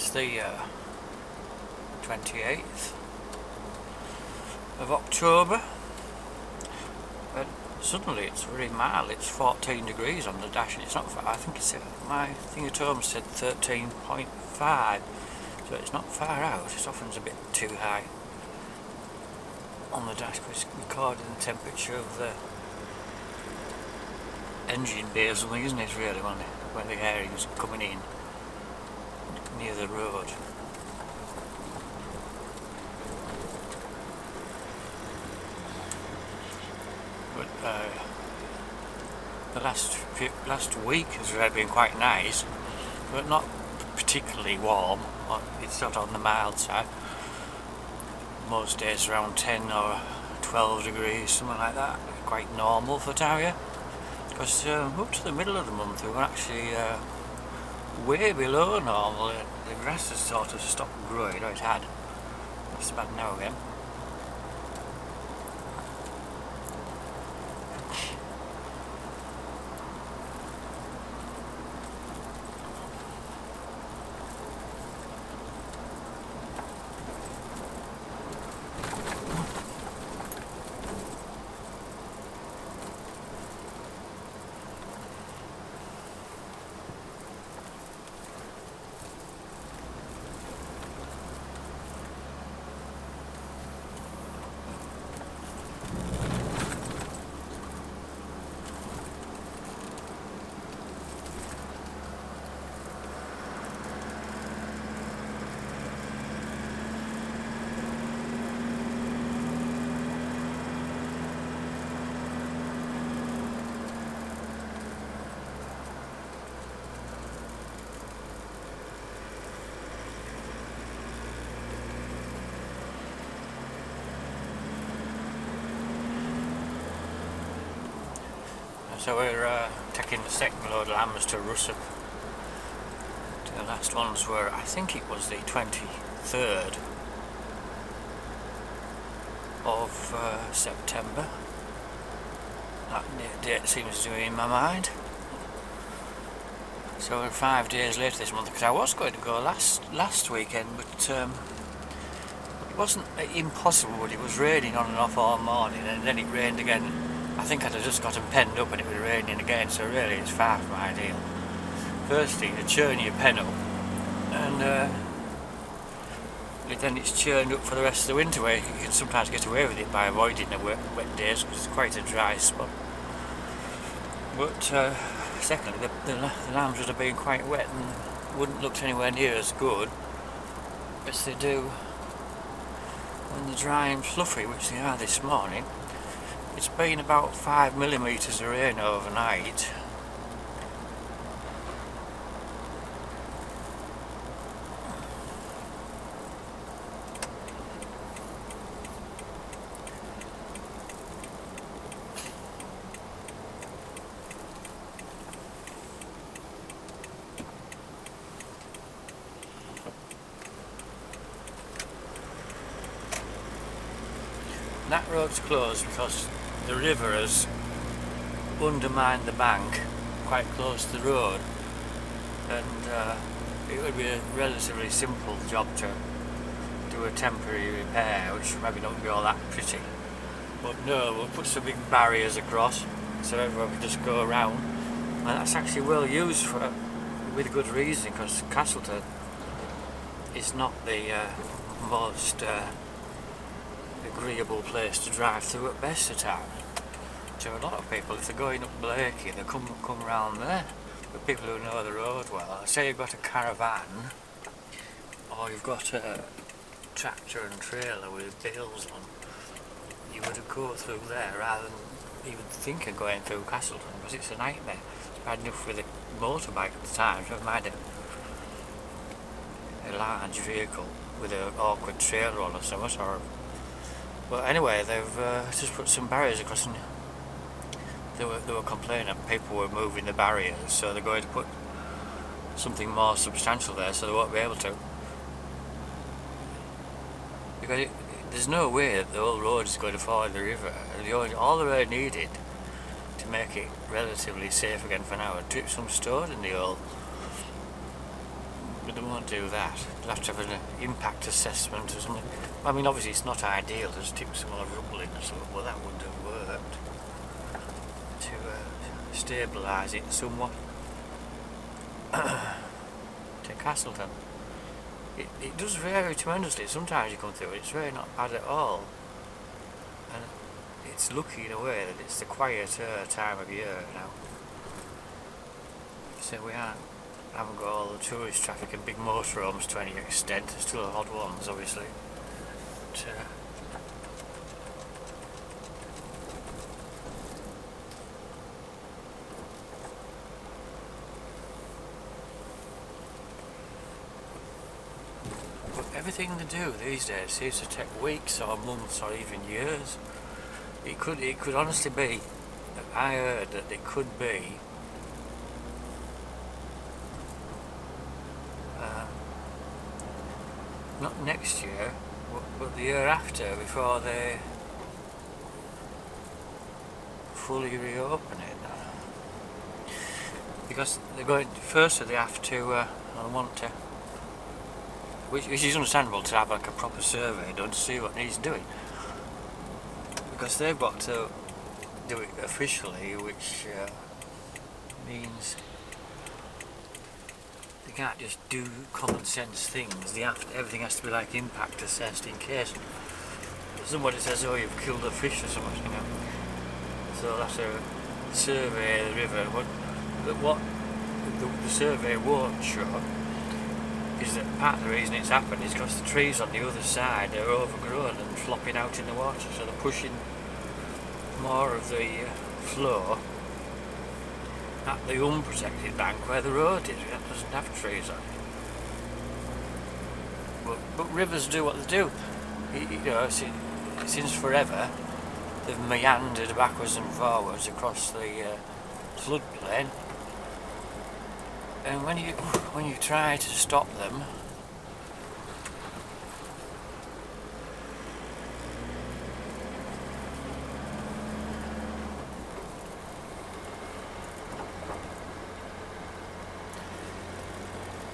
It's the 28th of October, and suddenly it's very mild. It's 14 degrees on the dash. It's not far. I think it's my thing at home said 13.5, so it's not far out. It often is a bit too high on the dash because it's recording the temperature of the engine bay or something, isn't it, really, when the air is coming in near the road. But the last week has really been quite nice, but not particularly warm. It's not on the mild side. Most days around 10 or 12 degrees, something like that. Quite normal for Taria. Because up to the middle of the month we were actually way below normal. The grass has sort of stopped growing, or it had. It's about now again. So we're taking the second load of lambs to Ruswarp. The last ones were, I think it was the 23rd of September. That date seems to be in my mind. So we're 5 days later this month, because I was going to go last weekend, but it wasn't impossible, but it was raining on and off all morning, and then it rained again. I think I'd have just gotten penned up and it was raining again, so really it's far from ideal. First thing, you churn your pen up, and then it's churned up for the rest of the winter, where you can sometimes get away with it by avoiding the wet days, because it's quite a dry spot. But secondly, the lambs would have been quite wet and wouldn't look anywhere near as good as they do when they're dry and fluffy, which they are this morning. It's been about 5 millimetres of rain overnight. That road's closed because the river has undermined the bank quite close to the road, and it would be a relatively simple job to do a temporary repair, which maybe don't be all that pretty. But no, we'll put some big barriers across so everyone can just go around, and that's actually well used with good reason, because Castleton is not the most agreeable place to drive through at best of time. So a lot of people, if they're going up Blakey, they come round there. But people who know the road well, say you've got a caravan, or you've got a tractor and trailer with bales on, you would go through there rather than even think of going through Castleton, because it's a nightmare. It's bad enough with a motorbike at the time, never mind a large vehicle with an awkward trailer on or something. But anyway, they've just put some barriers across, and they were complaining people were moving the barriers, so they're going to put something more substantial there, so they won't be able to. Because there's no way that the whole road is going to follow the river. All the road needed to make it relatively safe again for now, and took some stone in the hole. but they won't do that. They'll have to have an impact assessment or something. I mean, obviously it's not ideal to stick some more rubble in or something. Well, that wouldn't have worked to stabilise it somewhat. To Castleton. It does vary tremendously. Sometimes you come through it, it's really not bad at all. And it's lucky in a way that it's the quieter time of year now. So we haven't got all the tourist traffic and big motorhomes to any extent. There's still odd ones, obviously. But everything they do these days seems to take weeks or months or even years. It could honestly be, I heard that it could be not next year, but the year after, before they fully reopen it. Because they're going, first they have to, want to, which is understandable, to have like a proper survey done to see what needs doing. Because they've got to do it officially, which means they can't just do common sense things. Everything has to be like impact assessed in case somebody says, "Oh, you've killed a fish" or something, you know. So they'll have to survey the river. What the survey won't show is that part of the reason it's happened is because the trees on the other side are overgrown and flopping out in the water, so they're pushing more of the flow at the unprotected bank where the road is. That doesn't have trees on it. But rivers do what they do. You know, since forever they've meandered backwards and forwards across the floodplain, and when you try to stop them,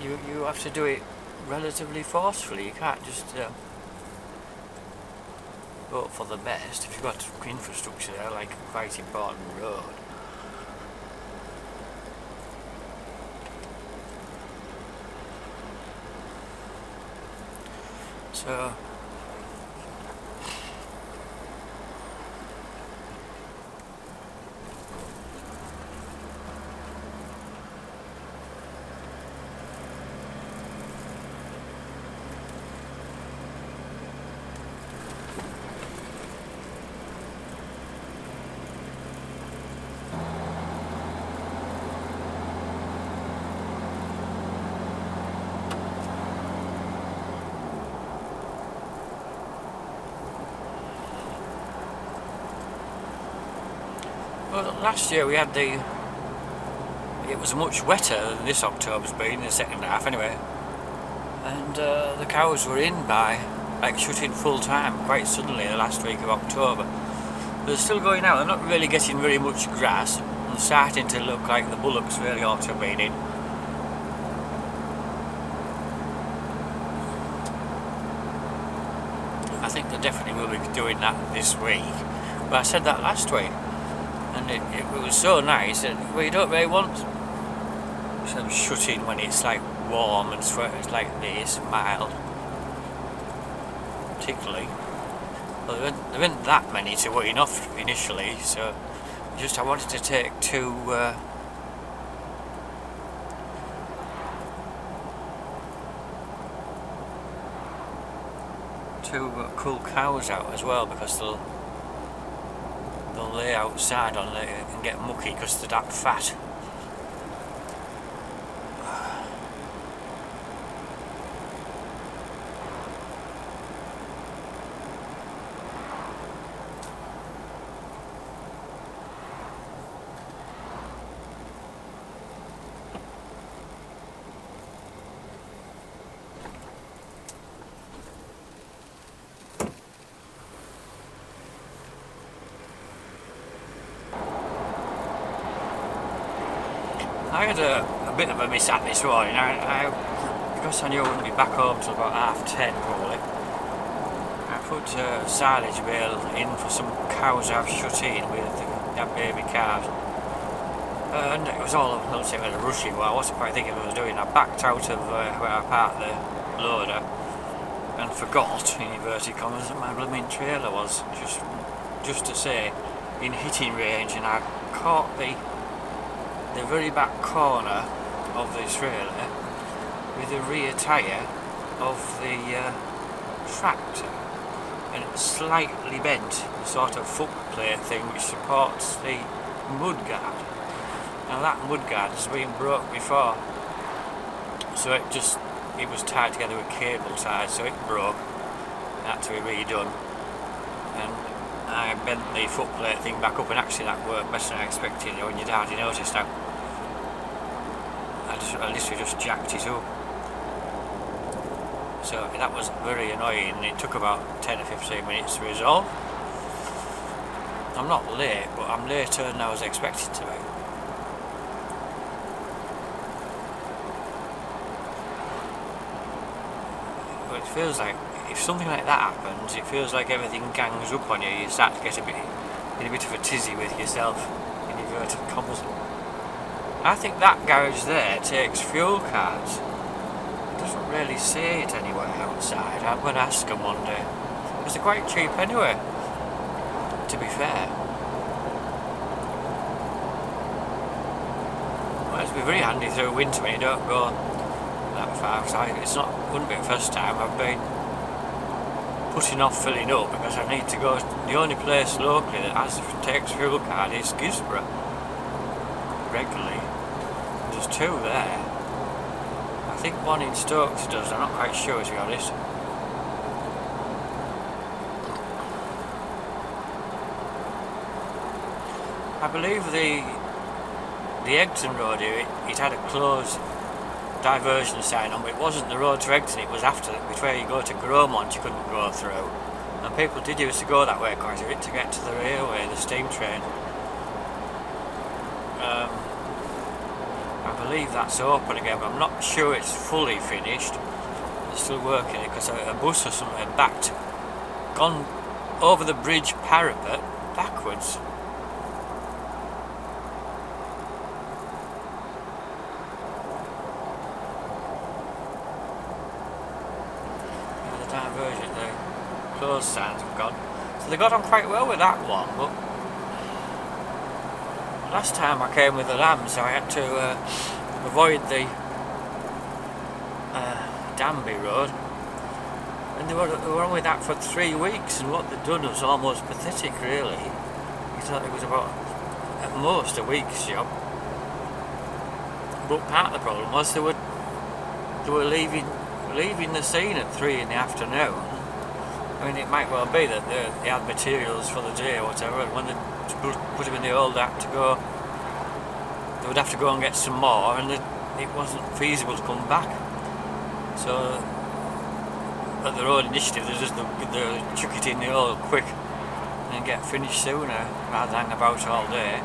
you have to do it relatively forcefully. You can't just hope for the best. If you've got infrastructure there, like a quite important road, so well, last year we had it was much wetter than this October's been, in the second half anyway, and the cows were in by, like, shut in full time quite suddenly the last week of October. They're still going out, they're not really getting very much grass, and starting to look like the bullocks really ought to have been in. I think they definitely will be doing that this week, but I said that last week. And it was so nice that, well, you don't really want some shut in when it's like warm and it's like this, mild, particularly. Well, there weren't that many to wean off initially, so I wanted to take two cool cows out as well, because they'll lay outside on it and get mucky because they're that fat. I had a bit of a mishap this morning. I because I knew I wouldn't be back home till about 10:30 probably, I put a silage bale in for some cows I've shut in with their baby calves. And it was all, I don't say it was a rushy, but I wasn't quite thinking what I was doing. I backed out of where I parked the loader and forgot, in inverted commas, that my blooming trailer was just to say in hitting range, and I caught the very back corner of the trailer with the rear tyre of the tractor, and it slightly bent the sort of foot plate thing which supports the mudguard. Now that mudguard has been broke before, so it was tied together with cable ties, so it broke, had to be redone, and I bent the footplate thing back up, and actually that worked better than I expected. When you'd hardly noticed now, I literally just jacked it up. So that was very annoying. It took about 10 or 15 minutes to resolve. I'm not late, but I'm later than I was expected to be. But it feels like, if something like that happens, it feels like everything gangs up on you. You start to get in a bit of a tizzy with yourself, in inverted commas. I think that garage there takes fuel cards. It doesn't really say it anywhere outside. I'm going to ask them one day, because they're quite cheap anyway, to be fair. Well, it'd be very handy through winter when you don't go that far. Wouldn't be the first time I've been putting off filling up, because I need to go. The only place locally that takes fuel card is Gisborough regularly. There's two there. I think one in Stokes does. I'm not quite sure, to be honest. I believe the Egton road here, it had a closed diversion sign on, but it wasn't the road to Egton, it was after, before you go to Gromont you couldn't go through, and people did used to go that way quite a bit to get to the railway, the steam train. I believe that's open again, but I'm not sure it's fully finished. They're still working it, because a bus or something had gone over the bridge parapet backwards. Diversion, the closed signs have gone. So they got on quite well with that one, but last time I came with the lambs, so I had to avoid the Danby Road, and they were on with that for 3 weeks, and what they'd done was almost pathetic, really. You thought it was about, at most, a week's job. But part of the problem was they were leaving the scene at 3 in the afternoon. I mean, it might well be that they had materials for the day or whatever, and when they put them in the old app to go, they would have to go and get some more, and it wasn't feasible to come back. So at their own initiative, they chuck it in the oil quick and get finished sooner rather than hang about all day.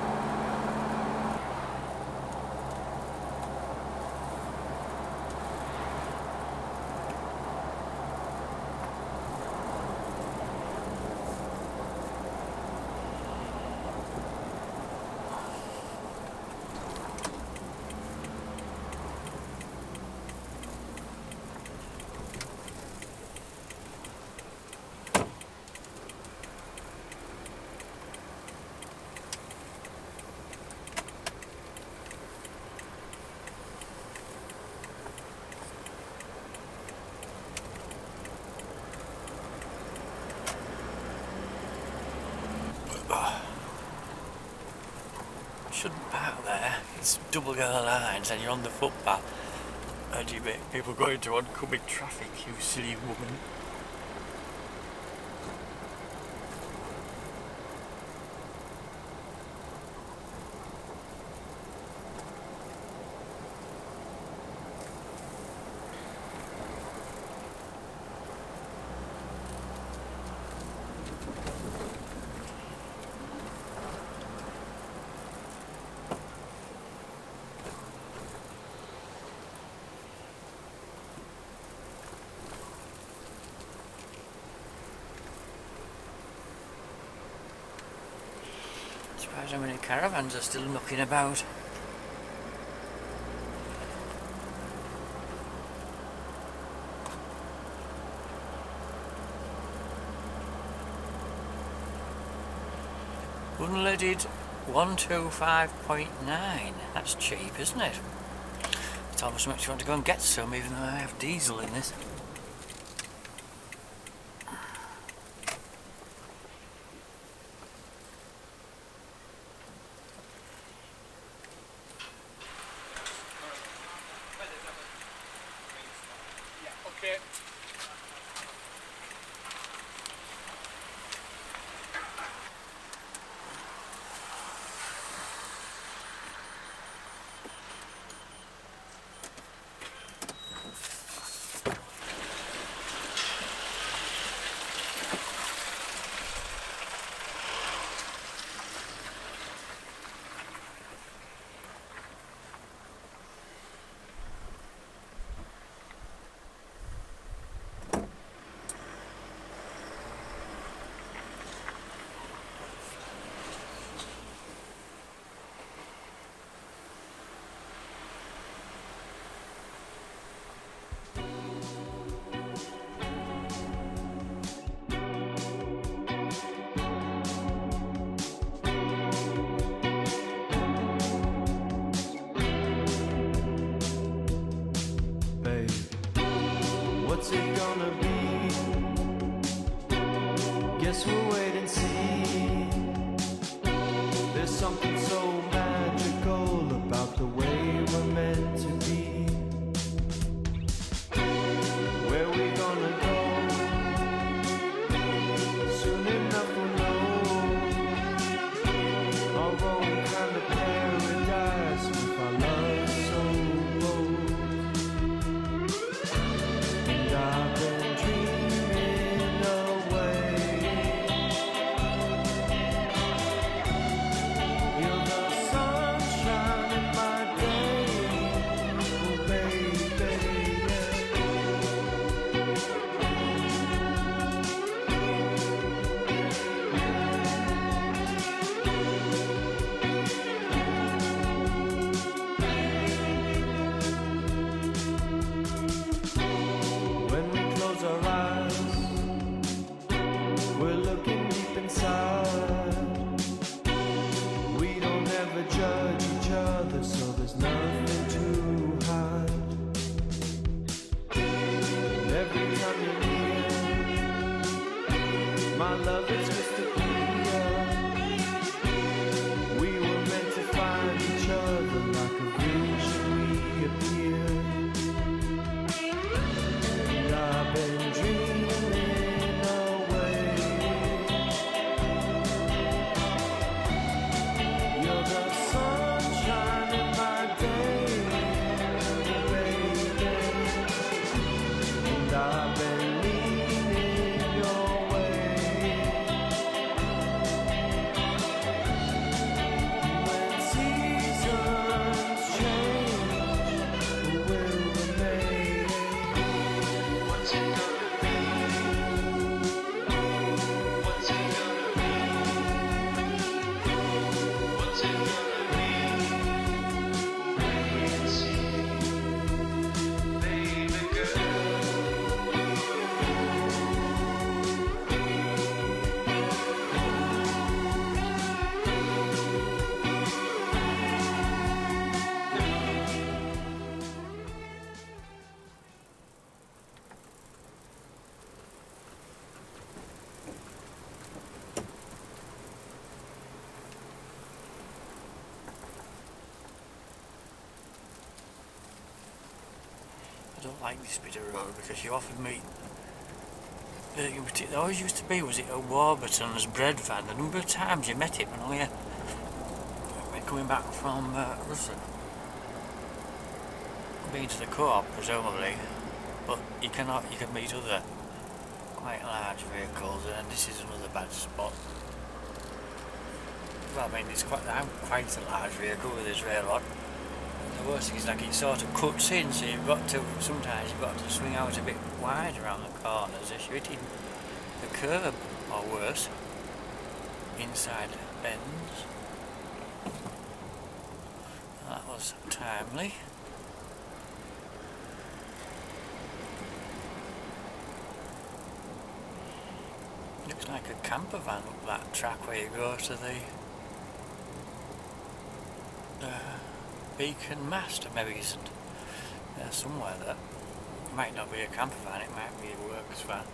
Shouldn't park there. It's double yellow lines and you're on the footpath, and you make people go into oncoming traffic, you silly woman. Surprised how many caravans are still knocking about. Unleaded 125.9. That's cheap, isn't it? It's almost makes you want to go and get some, even though I have diesel in this. Okay. What's it gonna be? Guess we'll wait and see. There's something so magical about the way we're meant to be. Where we gonna go? Soon enough we'll know. Our own kind of paradise with our love so bold. I've been dreaming away. You're the sunshine in my day, oh baby, when we close our eyes, we're looking deep inside. We don't ever judge each other, so there's nothing to hide. Every time you're near, my love is crystal clear. We were meant to find each other like a vision we appeared. I've been dreaming away. You're the sunshine in my day, baby. And I've been leaning your way. When seasons change, we'll remain. What's it gonna be? What's it gonna be? What's it gonna be? Wait and see, baby girl. I don't like this bit of road because you often meet. There always used to be, was it a Warburton's bread van? The number of times you met him, and only when coming back from Ruswarp, being to the co-op presumably, but you can meet other quite large vehicles, and this is another bad spot. Well, I mean, I'm quite a large vehicle with this rail rod. The worst thing is, like, it sort of cuts in, so sometimes you've got to swing out a bit wide around the corners if you're hitting the curb, or worse, inside bends. was timely. Looks like a camper van up that track where you go to the beacon mast, or maybe isn't. Somewhere there. It might not be a camper van, it might be a works van.